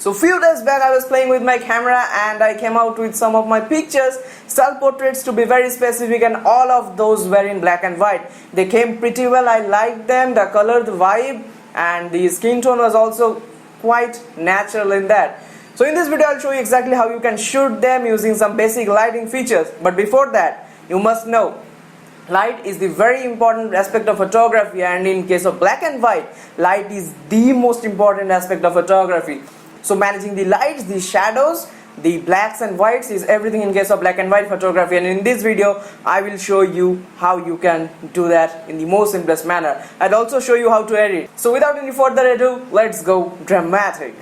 So few days back I was playing with my camera and I came out with some of my pictures, self-portraits to be very specific, and all of those were in black and white. They came pretty well, I liked them, the color, the vibe, and the skin tone was also quite natural in that. So in this video I'll show you exactly how you can shoot them using some basic lighting features. But before that, you must know light is the very important aspect of photography, and in case of black and white, light is the most important aspect of photography. So managing the lights, the shadows, the blacks and whites is everything in case of black and white photography, and in this video I will show you how you can do that in the most simplest manner. I'll also show you how to edit. So without any further ado, let's go dramatic.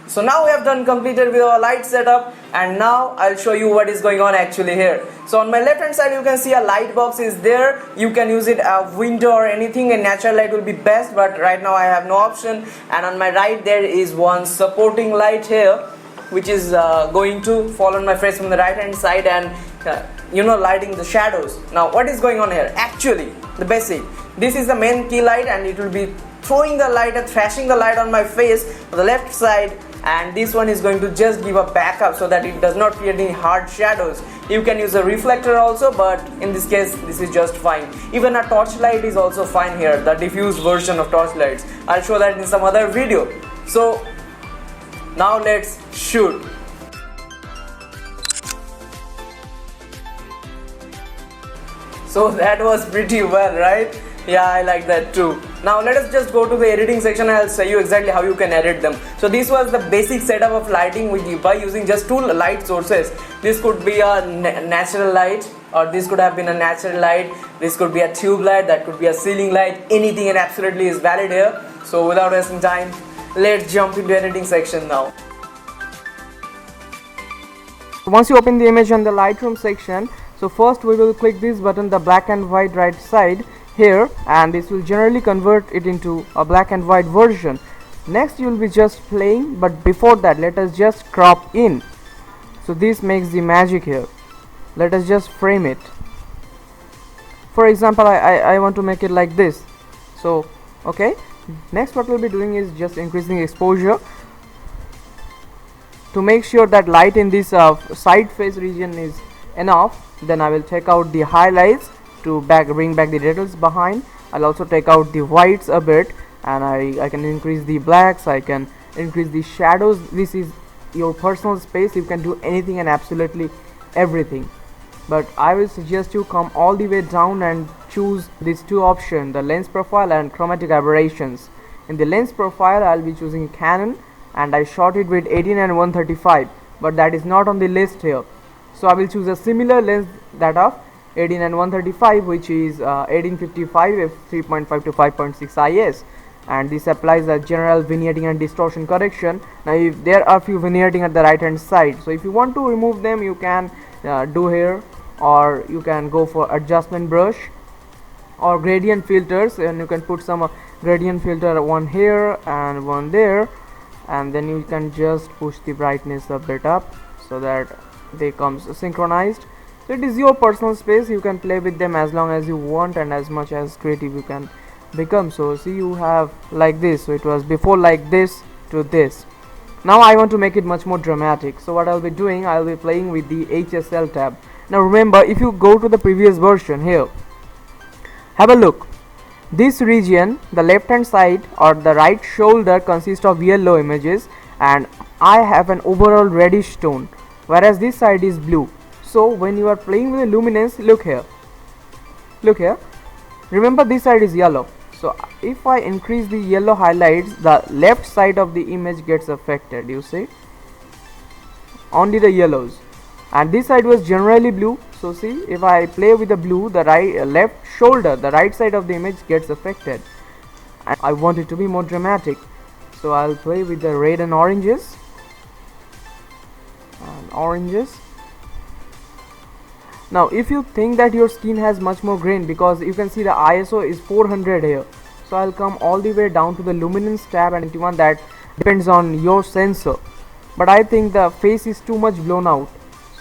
So now we have done completed with our light setup, and now I'll show you what is going on actually here. So on my left hand side you can see a light box is there. You can use it a window or anything, and natural light will be best, but right now I have no option. And on my right there is one supporting light here, which is going to fall on my face from the right hand side and lighting the shadows. Now what is going on here? Actually the basic, this is the main key light, and it will be throwing the light and thrashing the light on my face on the left side, and this one is going to just give a backup so that it does not create any hard shadows. You can use a reflector also, but in this case this is just fine. Even a torch light is also fine here, the diffused version of torch lights. I'll show that in some other video. So now let's shoot. So that was pretty well, right? Yeah, I like that too. Now let us just go to the editing section and I'll show you exactly how you can edit them. So this was the basic setup of lighting by using just two light sources. This could be a natural light, or this could have been a natural light. This could be a tube light, that could be a ceiling light. Anything and absolutely is valid here. So without wasting time, let's jump into editing section now. Once you open the image on the Lightroom section, so first we will click this button, the black and white right side here, and this will generally convert it into a black and white version. Next you will be just playing, but before that let us just crop in. So this makes the magic here. Let us just frame it. For example, I want to make it like this. So okay, next what we'll be doing is just increasing exposure to make sure that light in this side face region is enough. Then I will take out the highlights to bring back the details behind. I'll also take out the whites a bit, and I can increase the blacks, I can increase the shadows. This is your personal space, you can do anything and absolutely everything, but I will suggest you come all the way down and choose these two options, the lens profile and chromatic aberrations. In the lens profile I'll be choosing Canon, and I shot it with 18 and 135, but that is not on the list here. So I will choose a similar lens, that of 18 and 135, which is 1855 f 3.5 to 5.6 IS, and this applies a general vignetting and distortion correction. Now if there are few vignetting at the right hand side, so if you want to remove them you can do here, or you can go for adjustment brush or gradient filters, and you can put some gradient filter, one here and one there, and then you can just push the brightness a bit up so that they comes synchronized. So it is your personal space, you can play with them as long as you want and as much as creative you can become. So see, you have like this, so it was before like this to this. Now I want to make it much more dramatic, so what I'll be doing, I'll be playing with the HSL tab. Now remember, if you go to the previous version here, have a look, this region, the left hand side or the right shoulder consists of yellow images, and I have an overall reddish tone, whereas this side is blue. So when you are playing with the luminance, look here, remember this side is yellow. So if I increase the yellow highlights, the left side of the image gets affected, you see, only the yellows, and this side was generally blue. So see, if I play with the blue, the left shoulder, the right side of the image gets affected, and I want it to be more dramatic. So I'll play with the red and oranges. Now if you think that your skin has much more grain, because you can see the ISO is 400 here, so I'll come all the way down to the luminance tab, and 21, that depends on your sensor. but I think the face is too much blown out.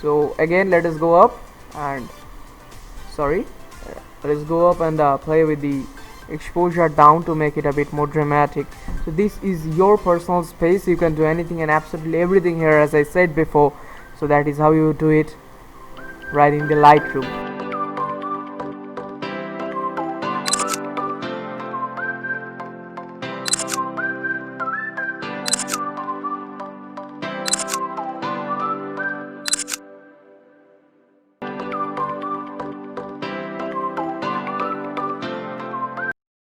So again, let us go up and sorry let's go up and play with the exposure down to make it a bit more dramatic. So this is your personal space, you can do anything and absolutely everything here, as I said before. So that is how you do it right in the Lightroom.